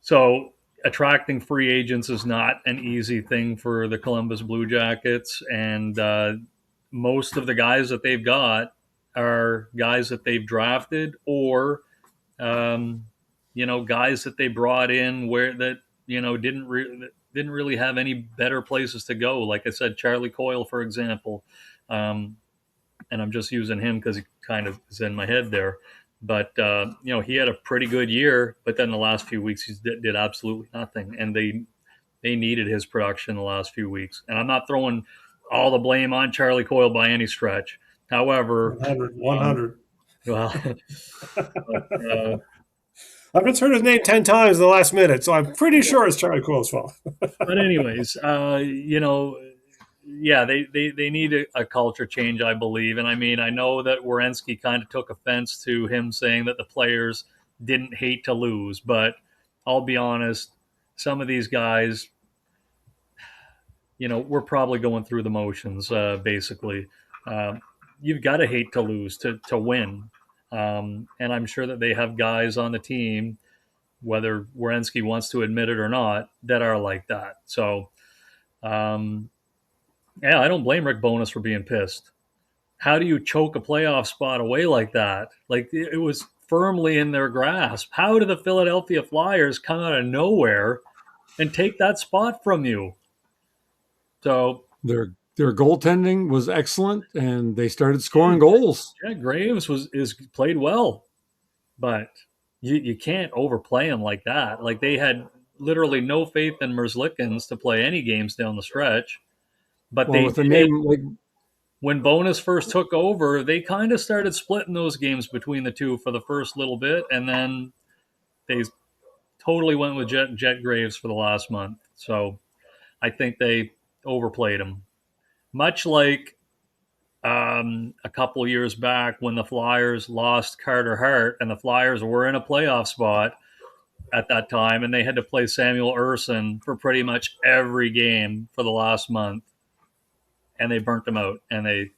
so attracting free agents is not an easy thing for the Columbus Blue Jackets. And most of the guys that they've got are guys that they've drafted or um, guys that they brought in where that didn't really have any better places to go. Like I said, Charlie Coyle, for example, and I'm just using him because he kind of is in my head there. But he had a pretty good year, but then the last few weeks he did absolutely nothing, and they needed his production the last few weeks. And I'm not throwing all the blame on Charlie Coyle by any stretch. However, 100, um, 100. well, but, I've just heard his name 10 times in the last minute, so I'm pretty sure it's Charlie Coyle's fault. but anyways, yeah, they need a culture change, I believe. And I mean, I know that Werenski kind of took offense to him saying that the players didn't hate to lose, but I'll be honest, some of these guys, we're probably going through the motions, basically. Um, you've got to hate to lose to win. And I'm sure that they have guys on the team, whether Werenski wants to admit it or not, that are like that. So, um, yeah, I don't blame Rick Bowness for being pissed. How do you choke a playoff spot away like that? Like it was firmly in their grasp. How do the Philadelphia Flyers come out of nowhere and take that spot from you? So Their goaltending was excellent, and they started scoring goals. Jack Graves is played well, but you can't overplay him like that. Like they had literally no faith in Merzlikins to play any games down the stretch, but Well, they with a did. name like When Bonus first took over, they kind of started splitting those games between the two for the first little bit, and then they totally went with Jet Graves for the last month. So I think they overplayed him, much like a couple of years back when the Flyers lost Carter Hart, and the Flyers were in a playoff spot at that time, and they had to play Samuel Urson for pretty much every game for the last month, and they burnt them out, and they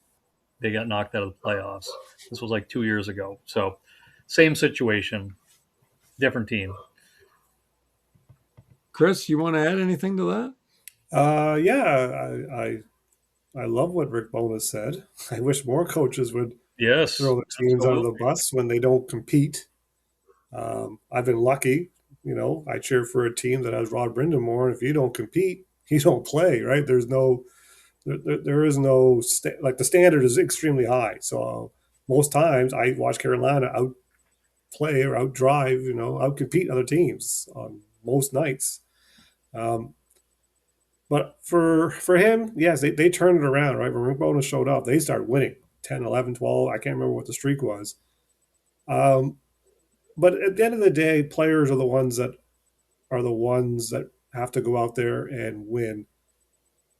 got knocked out of the playoffs. This was like 2 years ago. So same situation, different team. Chris, you want to add anything to that? Yeah, I love what Rick Bowness said. I wish more coaches would Yes, throw the teams under the absolutely. bus when they don't compete. I've been lucky. I cheer for a team that has Rod Brindamore, and if you don't compete, you don't play, right? There is no like the standard is extremely high. So most times I watch Carolina outplay or outdrive, outcompete other teams on most nights. But for him, yes, they turned it around, right? When Rick Bowness showed up, they started winning 10, 11, 12. I can't remember what the streak was. But at the end of the day, players are the ones that have to go out there and win.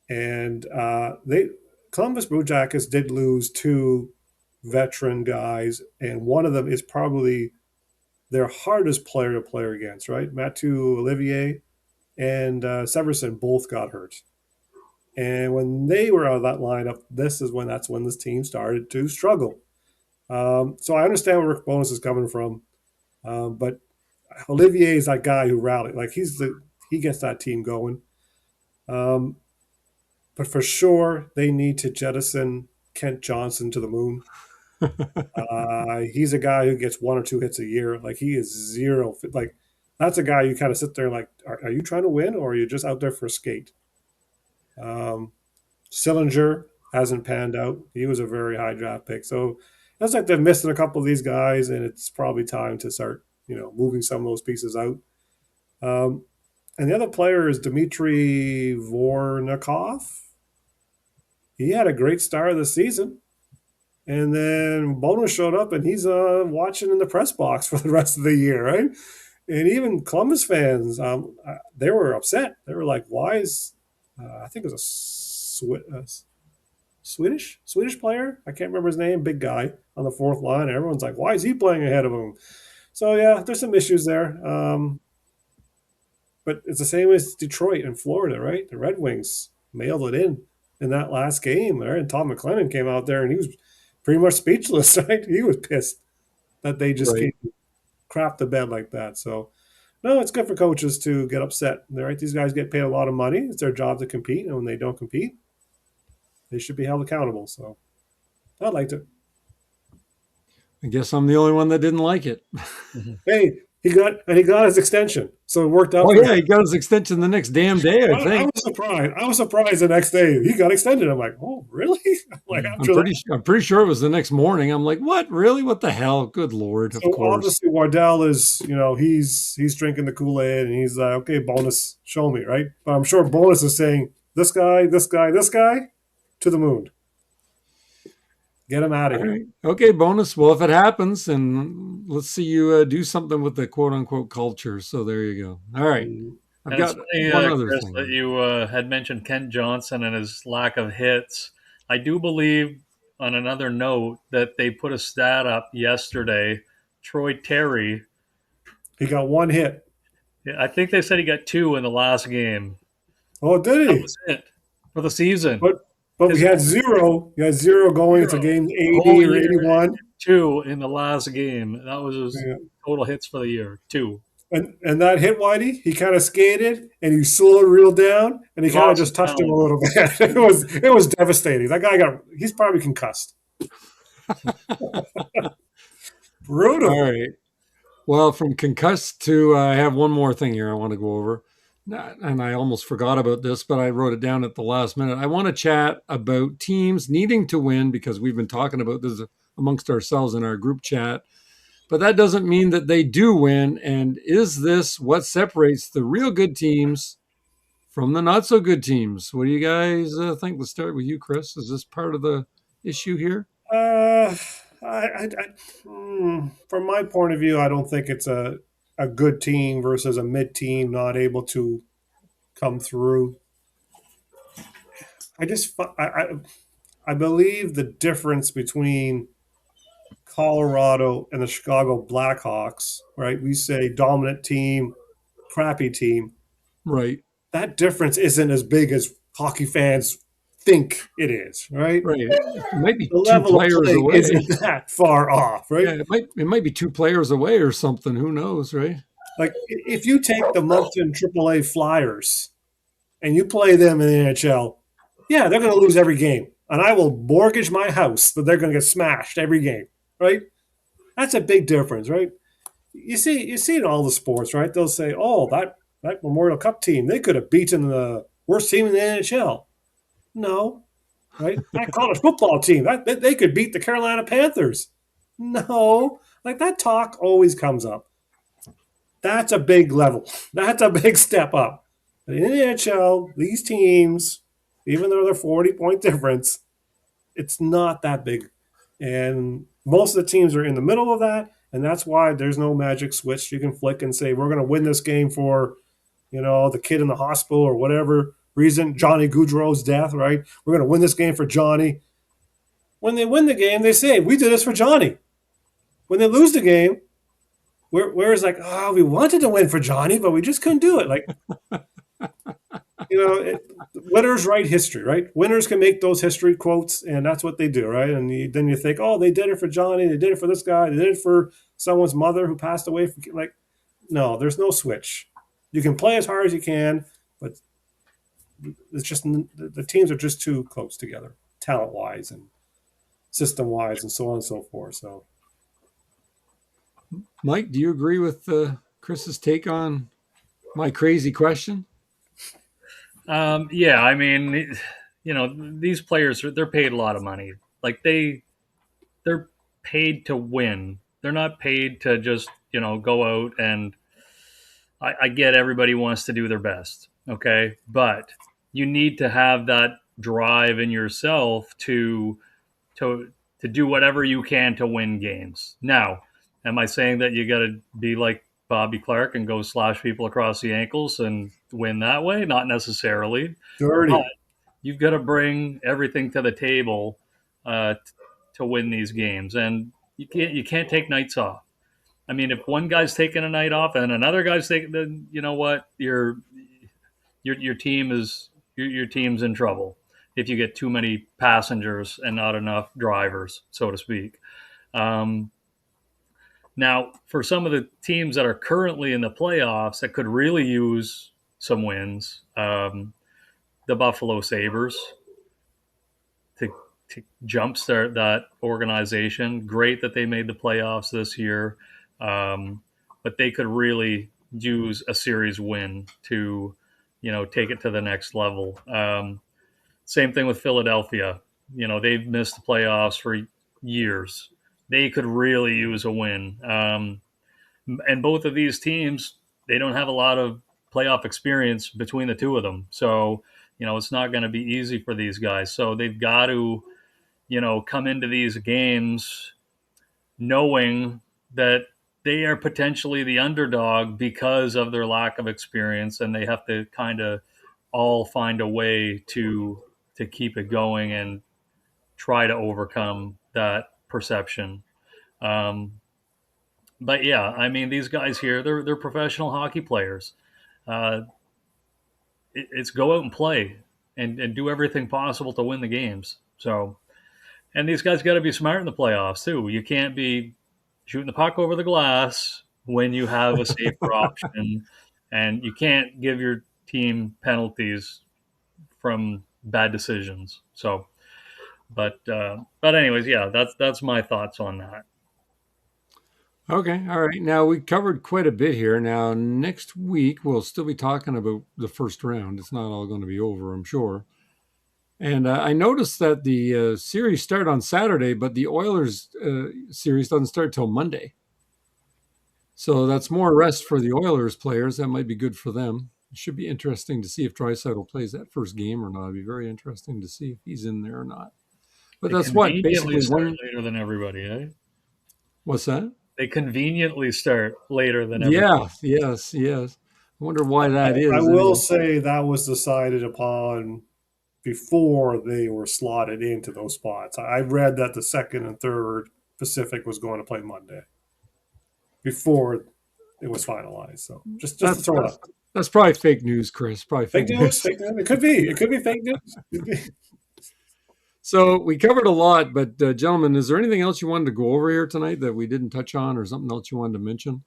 And they Columbus Blue Jackets did lose two veteran guys, and one of them is probably their hardest player to play against, right? Mathieu Olivier and Severson both got hurt. And when they were out of that lineup, that's when this team started to struggle. So I understand where Rick Bowness is coming from, but Olivier is that guy who rallied. Like he gets that team going. But for sure, they need to jettison Kent Johnson to the moon. He's a guy who gets one or two hits a year. Like he is zero. Like that's a guy you kind of sit there like, are you trying to win or are you just out there for a skate? Sillinger hasn't panned out. He was a very high draft pick. So it's like they're missing a couple of these guys, and it's probably time to start, moving some of those pieces out. And the other player is Dmitry Vornikov. He had a great start of the season. And then Bono showed up, and he's watching in the press box for the rest of the year, right? And even Columbus fans, they were upset. They were like, "Why is?" I think it was a Swedish player. I can't remember his name. Big guy on the fourth line. And everyone's like, "Why is he playing ahead of him?" So yeah, there's some issues there. But it's the same as Detroit and Florida, right? The Red Wings mailed it in that last game there, and Tom McLennan came out there and he was pretty much speechless, right? He was pissed that they just Right. crap the bed like that. So, no, it's good for coaches to get upset. Right? These guys get paid a lot of money. It's their job to compete, and when they don't compete, they should be held accountable. So, I liked it. I guess I'm the only one that didn't like it. Hey, he got his extension, so it worked out. Oh yeah, he got his extension the next damn day. I I think. was surprised. I was surprised the next day he got extended. I'm like, oh, really? Like after I'm pretty sure it was the next morning. I'm like, what? Really? What the hell? Good Lord! Of So course. obviously Wardell is, he's drinking the Kool-Aid and he's like, okay, Bonus, show me, right? But I'm sure Bonus is saying, this guy, this guy, this guy, to the moon. Get him out of All here. right. Okay, Bonus. Well, if it happens, and let's see you do something with the quote unquote culture. So there you go. All right. I've And it's got funny, one other Chris, thing. that you had mentioned Kent Johnson and his lack of hits. I do believe, on another note, that they put a stat up yesterday. Troy Terry, He got one hit. I think they said he got two in the last game. Oh, did That he? was it for the season. But we had zero. You had zero going into game 80 or 81. Two in the last game. That was his total hits for the year. Two. And that hit Whitey, he kind of skated and he slowed real down and he kind of just touched him a little bit. It was devastating. That guy he's probably concussed. Brutal. All right. Well, from concussed to I have one more thing here I want to go over. And I almost forgot about this, but I wrote it down at the last minute. I want to chat about teams needing to win because we've been talking about this amongst ourselves in our group chat. But that doesn't mean that they do win. And is this what separates the real good teams from the not so good teams? What do you guys think? Let's start with you, Chris. Is this part of the issue here? From my point of view, I don't think it's a good team versus a mid team not able to come through. I believe the difference between Colorado and the Chicago Blackhawks, right? We say dominant team, crappy team. Right. That difference isn't as big as hockey fans think it is, right? Right. It might be The two level of players play away. isn't that far off, right? Yeah, it might be two players away or something. Who knows, right? Like if you take the Moncton AAA Flyers and you play them in the NHL, yeah, they're going to lose every game. and I will mortgage my house that they're going to get smashed every game, right? That's a big difference, right? You see in all the sports, right? They'll say, "Oh, that Memorial Cup team, they could have beaten the worst team in the NHL." No, right? That college football team, that they could beat the Carolina Panthers. No, like that talk always comes up. That's a big level. That's a big step up. In the NHL, these teams, even though they're 40-point difference, it's not that big. And most of the teams are in the middle of that. And that's why there's no magic switch you can flick and say, we're going to win this game for, the kid in the hospital or whatever reason, Johnny Gaudreau's death, right? We're going to win this game for Johnny. When they win the game, they say, we did this for Johnny. When they lose the game, where's like, we wanted to win for Johnny, but we just couldn't do it. Like, winners write history, right? Winners can make those history quotes, and that's what they do, right? And then you think, they did it for Johnny, they did it for this guy, they did it for someone's mother who passed away. Like, no, there's no switch. You can play as hard as you can, but it's just the teams are just too close together, talent-wise and system-wise, and so on and so forth. So, Mike, do you agree with Chris's take on my crazy question? Yeah, I mean, these players they're paid a lot of money. Like they're paid to win. They're not paid to just go out and. I get everybody wants to do their best, okay, but you need to have that drive in yourself to do whatever you can to win games. Now, am I saying that you got to be like Bobby Clark and go slash people across the ankles and win that way? Not necessarily. dirty. But you've got to bring everything to the table to win these games, and you can't take nights off. I mean, if one guy's taking a night off and another guy's taking, then you know what, your team's in trouble if you get too many passengers and not enough drivers, so to speak. Now, for some of the teams that are currently in the playoffs that could really use some wins, the Buffalo Sabres to jumpstart that organization. Great that they made the playoffs this year. But they could really use a series win to, take it to the next level. Same thing with Philadelphia. They've missed the playoffs for years. They could really use a win. And both of these teams, they don't have a lot of playoff experience between the two of them. So, it's not going to be easy for these guys. So they've got to, come into these games knowing that they are potentially the underdog because of their lack of experience, and they have to kind of all find a way to keep it going and try to overcome that perception. But yeah, I mean, these guys here, they're professional hockey players. It's go out and play and do everything possible to win the games. So, and these guys got to be smart in the playoffs too. You can't be shooting the puck over the glass when you have a safer option, and you can't give your team penalties from bad decisions. So, but anyways, yeah, that's my thoughts on that. Okay, all right. Now we covered quite a bit here. Now next week we'll still be talking about the first round. It's not all going to be over, I'm sure. And I noticed that the series start on Saturday, but the Oilers series doesn't start till Monday. So that's more rest for the Oilers players. That might be good for them. It should be interesting to see if Draisaitl plays that first game or not. It'd be very interesting to see if he's in there or not. But that's what basically start later than everybody, eh? What's that? They conveniently start later than everybody. Yeah, yes. I wonder why that is. I will say that was decided upon before they were slotted into those spots. I read that the second and third Pacific was going to play Monday before it was finalized. So just to throw it up. That's probably fake news, Chris. Probably fake news. Fake news. It could be. It could be fake news. So we covered a lot, but gentlemen, is there anything else you wanted to go over here tonight that we didn't touch on, or something else you wanted to mention?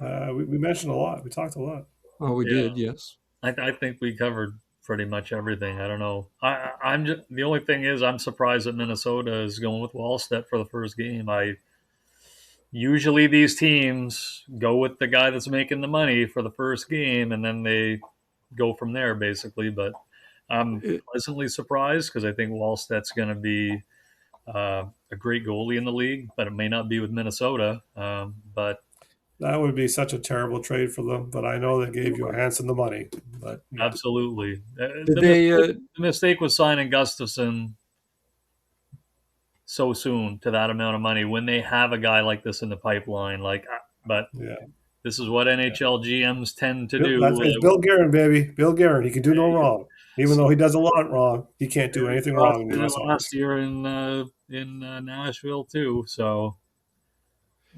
We mentioned a lot. We talked a lot. Oh, we did, yes. I think we covered pretty much everything. I don't know. I'm just, the only thing is I'm surprised that Minnesota is going with Wallstedt for the first game. Usually these teams go with the guy that's making the money for the first game, and then they go from there, basically. But I'm pleasantly surprised because I think Wallstedt's going to be a great goalie in the league, but it may not be with Minnesota. But That would be such a terrible trade for them, but I know they gave Johansson the money. But absolutely, Did the mistake was signing Gustafsson so soon to that amount of money when they have a guy like this in the pipeline. But this is what NHL GMs tend to do. It's Bill Guerin, baby. Bill Guerin. He can do no wrong. Even though he does a lot wrong, he can't do anything wrong. Last year in Nashville too. So,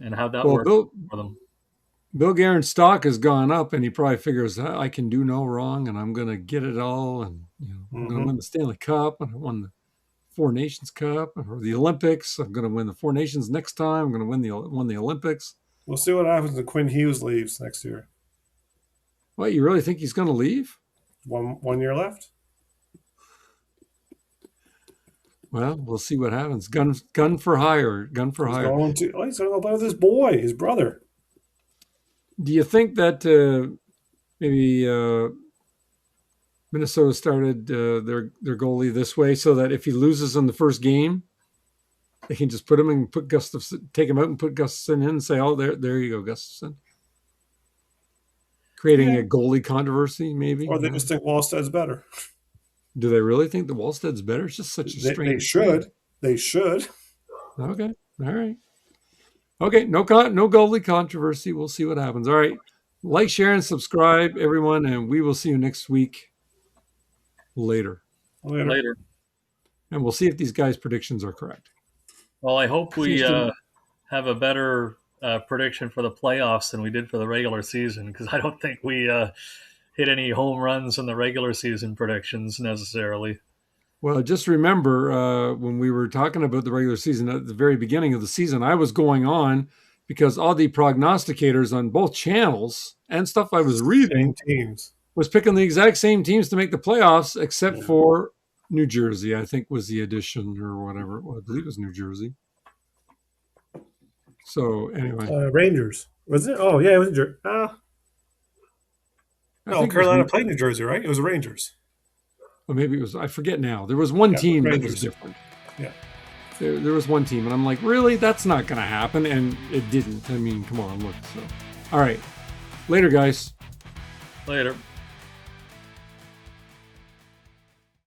and how'd that work for them? Bill Guerin's stock has gone up, and he probably figures I can do no wrong, and I'm going to get it all, and I'm going to win the Stanley Cup, and I won the Four Nations Cup or the Olympics. I'm going to win the Four Nations next time. I'm going to win the Olympics. We'll see what happens when Quinn Hughes leaves next year. What, you really think he's going to leave? 1 year left. Well, we'll see what happens. Gun for hire. Gun for hire. He's going to go play with his boy, his brother. Do you think that maybe Minnesota started their goalie this way so that if he loses in the first game, they can just put him and take him out and put Gustafsson in and say, "Oh, there you go, Gustafsson." Creating a goalie controversy, maybe. Or they just think Wallstedt's better. Do they really think the Wallstedt's better? It's just such a strange. They should. Okay. All right. Okay. No goalie controversy. We'll see what happens. All right. Like, share, and subscribe, everyone, and we will see you next week. Later. And we'll see if these guys' predictions are correct. Well, I hope we have a better prediction for the playoffs than we did for the regular season, because I don't think we hit any home runs in the regular season predictions necessarily. Well, just remember when we were talking about the regular season at the very beginning of the season, I was going on because all the prognosticators on both channels and stuff I was reading was picking the exact same teams to make the playoffs, except for New Jersey, I think was the addition or whatever it was. I believe it was New Jersey. So anyway. Rangers. Was it? Oh, yeah, it was New Jersey. No, Carolina played New Jersey, right? It was the Rangers. Well, maybe it was, I forget now. There was one team that was different. Yeah. There was one team, and I'm like, really? That's not going to happen. And it didn't. I mean, come on, look. So, all right. Later, guys. Later.